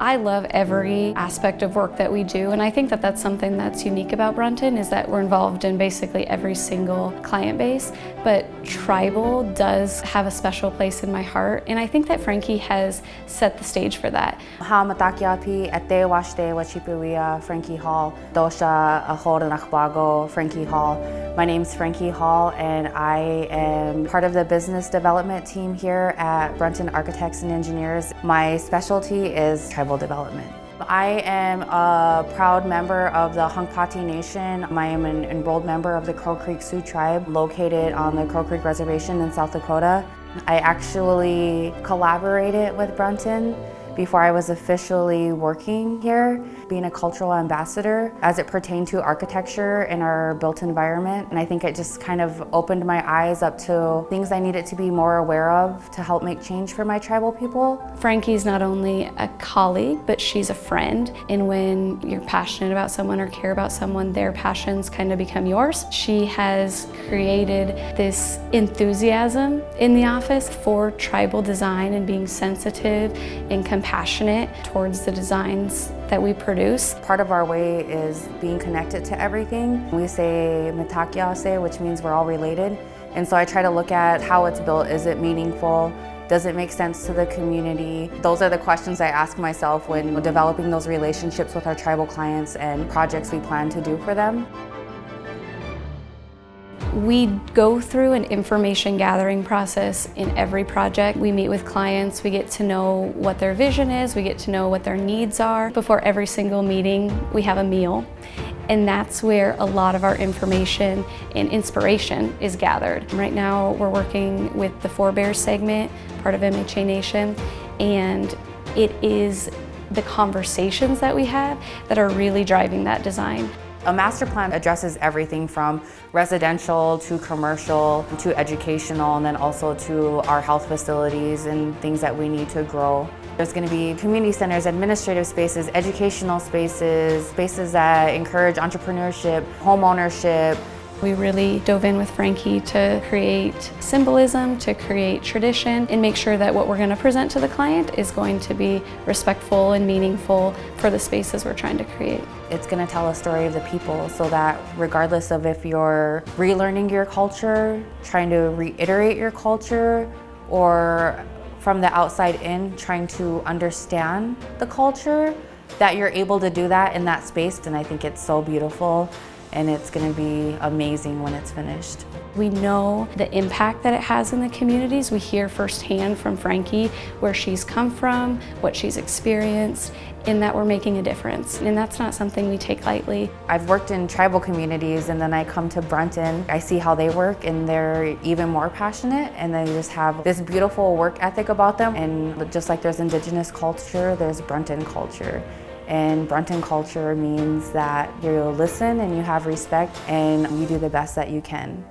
I love every aspect of work that we do, and I think that that's something that's unique about Brunton, is that we're involved in basically every single client base, but tribal does have a special place in my heart, and I think that Frankie has set the stage for that. Matakiapi ete washte wachipuia Frankie Hall, dosha ahod nachbago Frankie Hall. My name's Frankie Hall, and I am part of the business development team here at Brunton Architects and Engineers. My specialty is tribal development. I am a proud member of the Hunkpati Nation. I am an enrolled member of the Crow Creek Sioux Tribe located on the Crow Creek Reservation in South Dakota. I actually collaborated with Brunton before I was officially working here, being a cultural ambassador as it pertained to architecture in our built environment. And I think it just kind of opened my eyes up to things I needed to be more aware of to help make change for my tribal people. Frankie's not only a colleague, but she's a friend. And when you're passionate about someone or care about someone, their passions kind of become yours. She has created this enthusiasm in the office for tribal design and being sensitive and compassionate towards the designs that we produce. Part of our way is being connected to everything. We say mitakiase, which means we're all related. And so I try to look at how it's built. Is it meaningful? Does it make sense to the community? Those are the questions I ask myself when developing those relationships with our tribal clients and projects we plan to do for them. We go through an information gathering process in every project. We meet with clients, we get to know what their vision is, we get to know what their needs are. Before every single meeting, we have a meal. And that's where a lot of our information and inspiration is gathered. Right now, we're working with the Four Bears segment, part of MHA Nation, and it is the conversations that we have that are really driving that design. A master plan addresses everything from residential to commercial to educational, and then also to our health facilities and things that we need to grow. There's going to be community centers, administrative spaces, educational spaces, spaces that encourage entrepreneurship, home ownership. We really dove in with Frankie to create symbolism, to create tradition, and make sure that what we're going to present to the client is going to be respectful and meaningful for the spaces we're trying to create. It's going to tell a story of the people, so that regardless of if you're relearning your culture, trying to reiterate your culture, or from the outside in trying to understand the culture, that you're able to do that in that space. And I think it's so beautiful. And it's going to be amazing when it's finished. We know the impact that it has in the communities. We hear firsthand from Frankie where she's come from, what she's experienced, and that we're making a difference. And that's not something we take lightly. I've worked in tribal communities, and then I come to Brunton. I see how they work, and they're even more passionate, and they just have this beautiful work ethic about them. And just like there's Indigenous culture, there's Brunton culture. And Brunton culture means that you listen and you have respect and you do the best that you can.